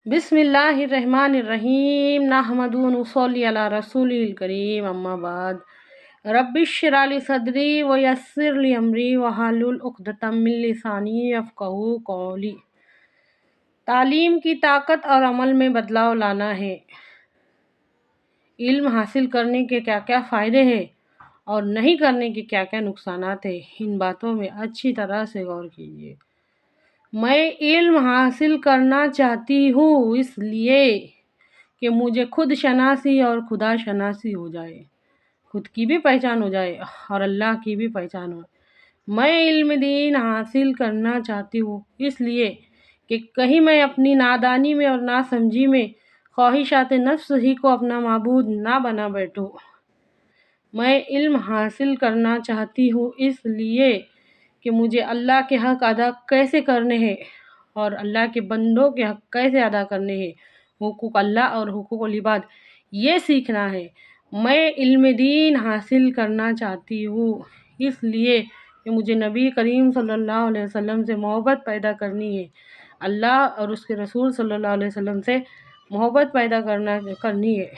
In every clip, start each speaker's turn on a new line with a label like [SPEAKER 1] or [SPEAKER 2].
[SPEAKER 1] بسم اللہ الرحمن الرحیم نحمد و نصلی علی رسول الکریم اما بعد رب اشرح لی صدری ویسر لی امری واحلل عقدۃ من لسانی یفقہوا قولی۔ تعلیم کی طاقت اور عمل میں بدلاؤ لانا ہے۔ علم حاصل کرنے کے کیا کیا فائدے ہیں اور نہیں کرنے کے کیا کیا نقصانات ہیں، ان باتوں میں اچھی طرح سے غور کیجیے۔ میں علم حاصل کرنا چاہتی ہوں اس لیے کہ مجھے خود شناسی اور خدا شناسی ہو جائے، خود کی بھی پہچان ہو جائے اور اللہ کی بھی پہچان ہو۔ میں علم دین حاصل کرنا چاہتی ہوں اس لیے کہ کہیں میں اپنی نادانی میں اور ناسمجھی میں خواہشات نفس ہی کو اپنا معبود نہ بنا بیٹھوں۔ میں علم حاصل کرنا چاہتی ہوں اس لیے کہ مجھے اللہ کے حق ادا کیسے کرنے ہیں اور اللہ کے بندوں کے حق کیسے ادا کرنے ہیں، حقوق اللہ اور حقوق العباد، یہ سیکھنا ہے۔ میں علم دین حاصل کرنا چاہتی ہوں اس لیے کہ مجھے نبی کریم صلی اللہ علیہ وسلم سے محبت پیدا کرنی ہے، اللہ اور اس کے رسول صلی اللہ علیہ وسلم سے محبت پیدا کرنی ہے۔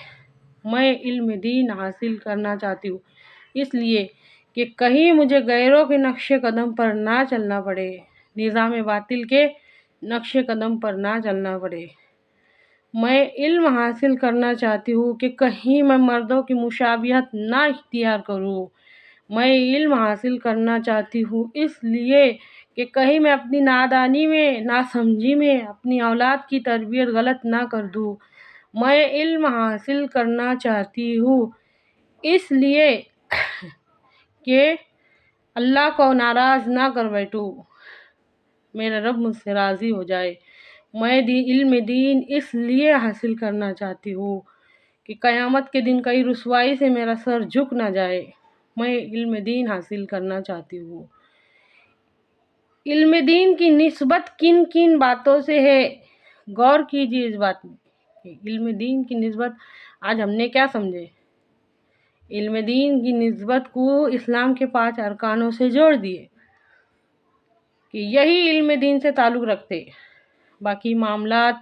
[SPEAKER 1] میں علم دین حاصل کرنا چاہتی ہوں اس لیے کہ کہیں مجھے غیروں کے نقش قدم پر نہ چلنا پڑے، نظام باطل کے نقش قدم پر نہ چلنا پڑے۔ میں علم حاصل کرنا چاہتی ہوں کہ کہیں میں مردوں کی مشابہت نہ اختیار کروں۔ میں علم حاصل کرنا چاہتی ہوں اس لیے کہ کہیں میں اپنی نادانی میں، ناسمجھی میں اپنی اولاد کی تربیت غلط نہ کر دوں۔ میں علم حاصل کرنا چاہتی ہوں اس لیے کہ اللہ کو ناراض نہ کر بیٹھوں، میرا رب مجھ سے راضی ہو جائے۔ میں علم دین اس لیے حاصل کرنا چاہتی ہوں کہ قیامت کے دن کئی رسوائی سے میرا سر جھک نہ جائے۔ میں علم دین حاصل کرنا چاہتی ہوں۔ علم دین کی نسبت کن کن باتوں سے ہے، غور کیجیے اس بات میں کہ علم دین کی نسبت آج ہم نے کیا سمجھے۔ علم دین کی نسبت کو اسلام کے 5 ارکانوں سے جوڑ دیے کہ یہی علم دین سے تعلق رکھتے، باقی معاملات،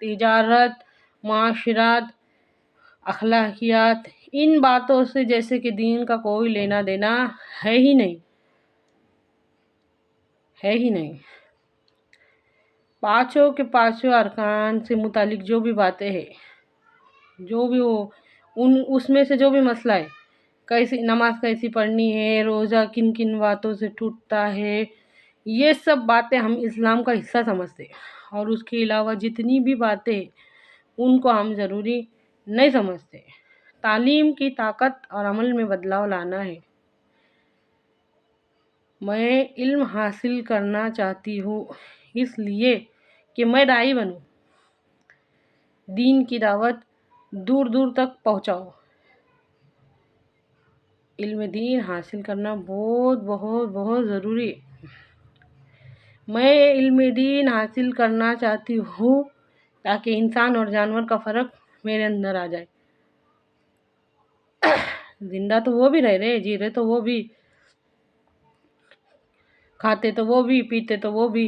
[SPEAKER 1] تجارت، معاشرات، اخلاقیات، ان باتوں سے جیسے کہ دین کا کوئی لینا دینا ہے ہی نہیں، ہے ہی نہیں۔ 5 کے 5 ارکان سے متعلق جو بھی باتیں ہیں، جو بھی ہو، اس میں سے جو بھی مسئلہ ہے، کیسی نماز کیسی پڑھنی ہے، روزہ کن کن باتوں سے ٹوٹتا ہے، یہ سب باتیں ہم اسلام کا حصہ سمجھتے ہیں، اور اس کے علاوہ جتنی بھی باتیں ان کو ہم ضروری نہیں سمجھتے۔ تعلیم کی طاقت اور عمل میں بدلاؤ لانا ہے۔ میں علم حاصل کرنا چاہتی ہوں اس لیے کہ میں داعی بنوں، دین کی دعوت دور دور تک پہنچاؤں۔ علم دین حاصل کرنا بہت بہت بہت ضروری ہے۔ میں علم دین حاصل کرنا چاہتی ہوں تاکہ انسان اور جانور کا فرق میرے اندر آ جائے۔ زندہ تو وہ بھی رہے، جی رہے تو وہ بھی، کھاتے تو وہ بھی، پیتے تو وہ بھی۔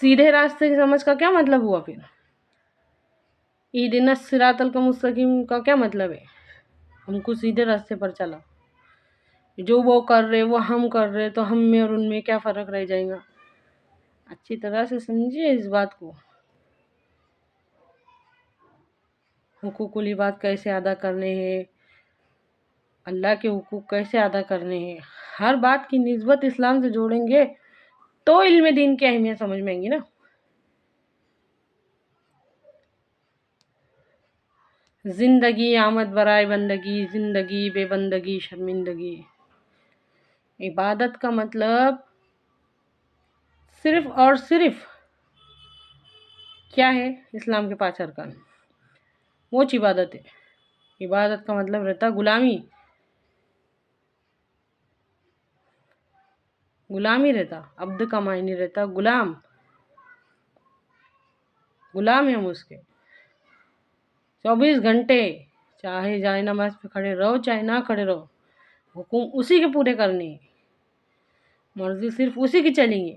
[SPEAKER 1] سیدھے راستے کی سمجھ کا کیا مطلب ہوا پھر؟ اہدنا الصراط المستقیم کا کیا مطلب ہے؟ ہم کو سیدھے راستے پر چلا، جو وہ کر رہے وہ ہم کر رہے تو ہم میں اور ان میں کیا فرق رہ جائے گا؟ اچھی طرح سے سمجھیے اس بات کو۔ حقوق العباد کیسے ادا کرنے ہیں، اللہ کے حقوق کیسے ادا کرنے ہیں، ہر بات کی نسبت اسلام سے جوڑیں گے تو علم دین کی اہمیت سمجھ میں آئیں گی نا۔ زندگی آمد برائے بندگی، زندگی بے بندگی شرمندگی۔ عبادت کا مطلب صرف اور صرف کیا ہے؟ اسلام کے 5 ارکان، وہ عبادت ہے۔ عبادت کا مطلب رہتا غلامی، غلامی رہتا، عبد کا معنی رہتا غلام، غلام ہے ہم اس کے۔ 24 گھنٹے چاہے جائے نماز پہ کھڑے رہو چاہے نہ کھڑے رہو، حکم اسی کے پورے کرنے ہیں، مرضی صرف اسی کی چلیں گے۔